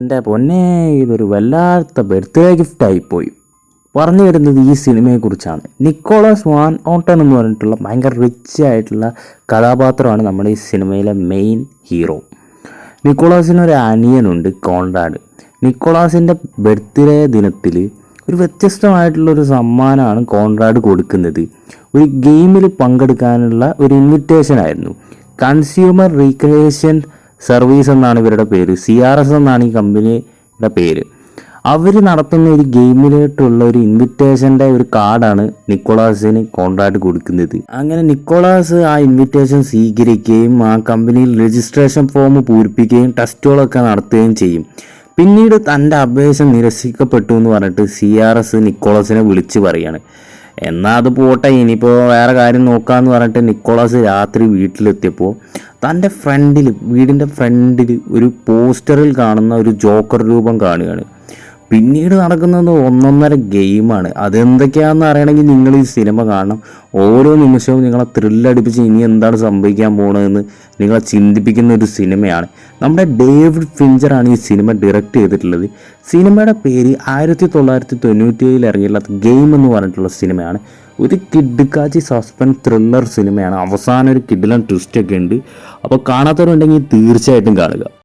എൻ്റെ പൊന്നെ, ഇതൊരു വല്ലാത്ത ബർത്ത്ഡേ ഗിഫ്റ്റായിപ്പോയി. പറഞ്ഞു വരുന്നത് ഈ സിനിമയെക്കുറിച്ചാണ്. നിക്കോളാസ് വാൻ ഓട്ടൻ എന്ന് പറഞ്ഞിട്ടുള്ള ഭയങ്കര റിച്ച് ആയിട്ടുള്ള കഥാപാത്രമാണ് നമ്മുടെ ഈ സിനിമയിലെ മെയിൻ ഹീറോ. നിക്കോളാസിനൊരു അനിയനുണ്ട്, കോൺറാഡ്. നിക്കോളാസിൻ്റെ ബർത്ത്ഡേ ദിനത്തിൽ ഒരു വ്യത്യസ്തമായിട്ടുള്ളൊരു സമ്മാനമാണ് കോൺറാഡ് കൊടുക്കുന്നത്. ഒരു ഗെയിമിൽ പങ്കെടുക്കാനുള്ള ഒരു ഇൻവിറ്റേഷൻ ആയിരുന്നു. കൺസ്യൂമർ റീക്രിയേഷൻ സർവീസ് എന്നാണ് ഇവരുടെ പേര്. CRS എന്നാണ് ഈ കമ്പനിയുടെ പേര്. അവർ നടത്തുന്ന ഒരു ഗെയിമിലോട്ടുള്ള ഒരു ഇൻവിറ്റേഷൻ്റെ ഒരു കാർഡാണ് നിക്കോളാസിന് കോൺട്രാക്ട് കൊടുക്കുന്നത്. അങ്ങനെ നിക്കോളാസ് ആ ഇൻവിറ്റേഷൻ സ്വീകരിക്കുകയും ആ കമ്പനിയിൽ രജിസ്ട്രേഷൻ ഫോം പൂരിപ്പിക്കുകയും ടെസ്റ്റുകളൊക്കെ നടത്തുകയും ചെയ്യും. പിന്നീട് തൻ്റെ അപേക്ഷ നിരസിക്കപ്പെട്ടു എന്ന് പറഞ്ഞിട്ട് CRS നിക്കോളാസിനെ വിളിച്ച് പറയാണ്. എന്നാൽ അത് പോട്ടെ, ഇനിയിപ്പോൾ വേറെ കാര്യം നോക്കാമെന്ന് പറഞ്ഞിട്ട് നിക്കോളാസ് രാത്രി വീട്ടിലെത്തിയപ്പോൾ തൻ്റെ വീടിൻ്റെ ഫ്രണ്ടിൽ ഒരു പോസ്റ്ററിൽ കാണുന്ന ഒരു ജോക്കർ രൂപം കാണുകയാണ്. പിന്നീട് നടക്കുന്നത് ഒന്നൊന്നര ഗെയിമാണ്. അതെന്തൊക്കെയാണെന്ന് അറിയണമെങ്കിൽ നിങ്ങൾ ഈ സിനിമ കാണണം. ഓരോ നിമിഷവും നിങ്ങളെ ത്രില്ലടിപ്പിച്ച് ഇനി എന്താണ് സംഭവിക്കാൻ പോകുന്നതെന്ന് നിങ്ങളെ ചിന്തിപ്പിക്കുന്ന ഒരു സിനിമയാണ്. നമ്മുടെ ഡേവിഡ് ഫിഞ്ചറാണ് ഈ സിനിമ ഡയറക്റ്റ് ചെയ്തിട്ടുള്ളത്. സിനിമയുടെ പേര് 1997 ഇറങ്ങിയുള്ള ഗെയിം എന്ന് പറഞ്ഞിട്ടുള്ള സിനിമയാണ്. ഒരു കിഡ്ക്കാച്ചി സസ്പെൻസ് ത്രില്ലർ സിനിമയാണ്. അവസാനം ഒരു കിഡിലൻ ട്വിസ്റ്റൊക്കെ ഉണ്ട്. അപ്പോൾ കാണാത്തവരുണ്ടെങ്കിൽ തീർച്ചയായിട്ടും കാണുക.